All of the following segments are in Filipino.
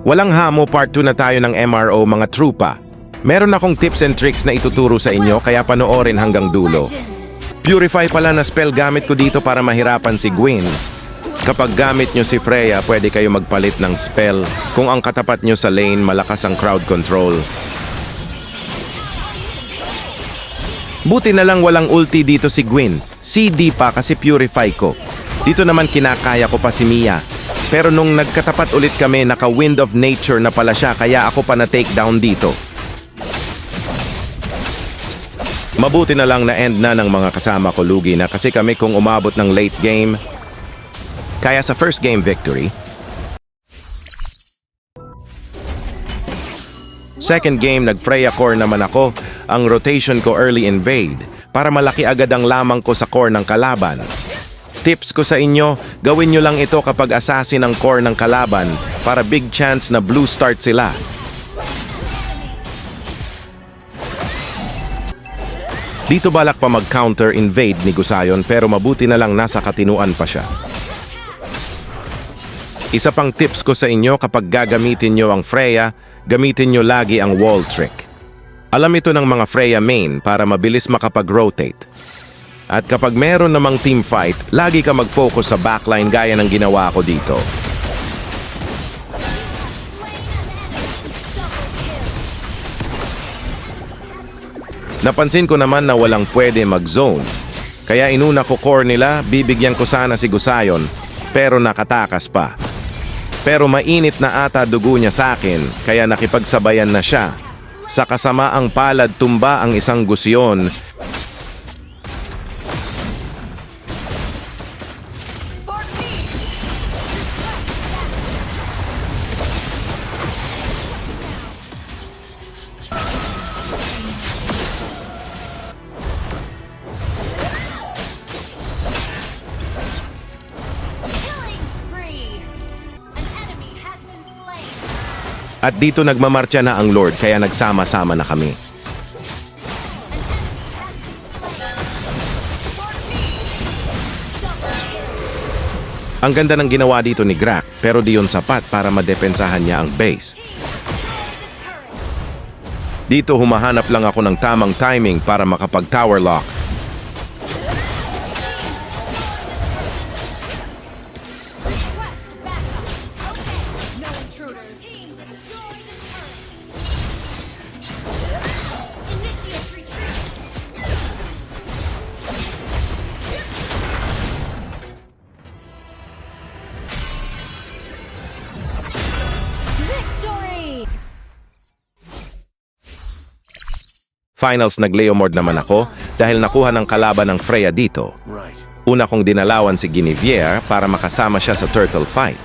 Walang hamo, part 2 na tayo ng MRO mga trupa. Meron akong tips and tricks na ituturo sa inyo kaya panoorin hanggang dulo. Purify pala na spell gamit ko dito para mahirapan si Gwen. Kapag gamit nyo si Freya, pwede kayo magpalit ng spell kung ang katapat nyo sa lane malakas ang crowd control. Buti na lang walang ulti dito si Gwen. CD pa kasi purify ko. Dito naman kinakaya ko pa si Mia. Pero nung nagkatapat ulit kami, naka-Wind of Nature na pala siya kaya ako pa na take down dito. Mabuti na lang na end na ng mga kasama ko, lugi na kasi kami kung umabot ng late game. Kaya sa first game victory. Second game, nag-Freya core naman ako. Ang rotation ko early invade para malaki agad ang lamang ko sa core ng kalaban. Tips ko sa inyo, gawin nyo lang ito kapag assassin ang core ng kalaban para big chance na blue start sila. Dito balak pa mag-counter invade ni Gusayon pero mabuti na lang nasa katinuan pa siya. Isa pang tips ko sa inyo, kapag gagamitin nyo ang Freya, gamitin nyo lagi ang wall trick. Alam ito ng mga Freya main para mabilis makapag-rotate. At kapag meron namang team fight, lagi ka mag-focus sa backline gaya ng ginawa ko dito. Napansin ko naman na walang pwede mag-zone. Kaya inuna ko core nila, bibigyan ko sana si Gusayon, pero nakatakas pa. Pero mainit na ata dugo niya sa akin, kaya nakipagsabayan na siya. Sa kasamaang palad, tumba ang isang Gusyon. At dito nagmamarcha na ang Lord kaya nagsama-sama na kami. Ang ganda ng ginawa dito ni Grak pero di yun sapat para madepensahan niya ang base. Dito humahanap lang ako ng tamang timing para makapag-tower lock. Finals, nag-Leomord naman ako dahil nakuha ng kalaban ng Freya dito. Una kong dinalawan si Guinevere para makasama siya sa turtle fight.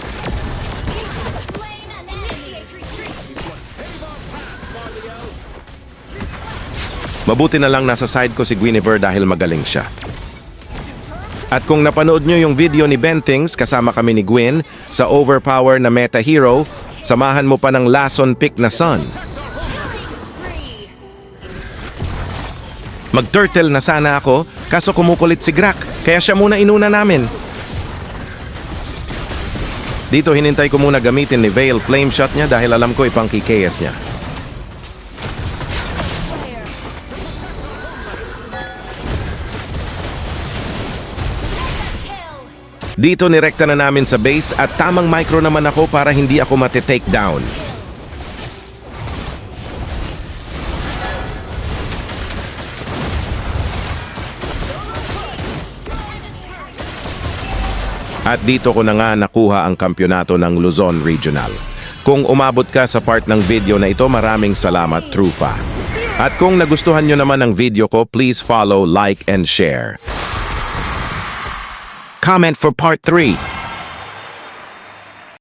Mabuti na lang nasa side ko si Guinevere dahil magaling siya. At kung napanood nyo yung video ni Bentings, kasama kami ni Gwen sa overpower na meta hero, samahan mo pa ng lason pick na Sun. Mag-turtle na sana ako, kaso kumukulit si Grak, kaya siya muna inuna namin. Dito hinintay ko muna gamitin ni Vale flame shot niya dahil alam ko ipang kikayas niya. Dito nirekta na namin sa base at tamang micro naman ako para hindi ako mati-take down. At dito ko na nga nakuha ang kampyonato ng Luzon Regional. Kung umabot ka sa part ng video na ito, maraming salamat, trupa. At kung nagustuhan nyo naman ang video ko, please follow, like, and share. Comment for part 3.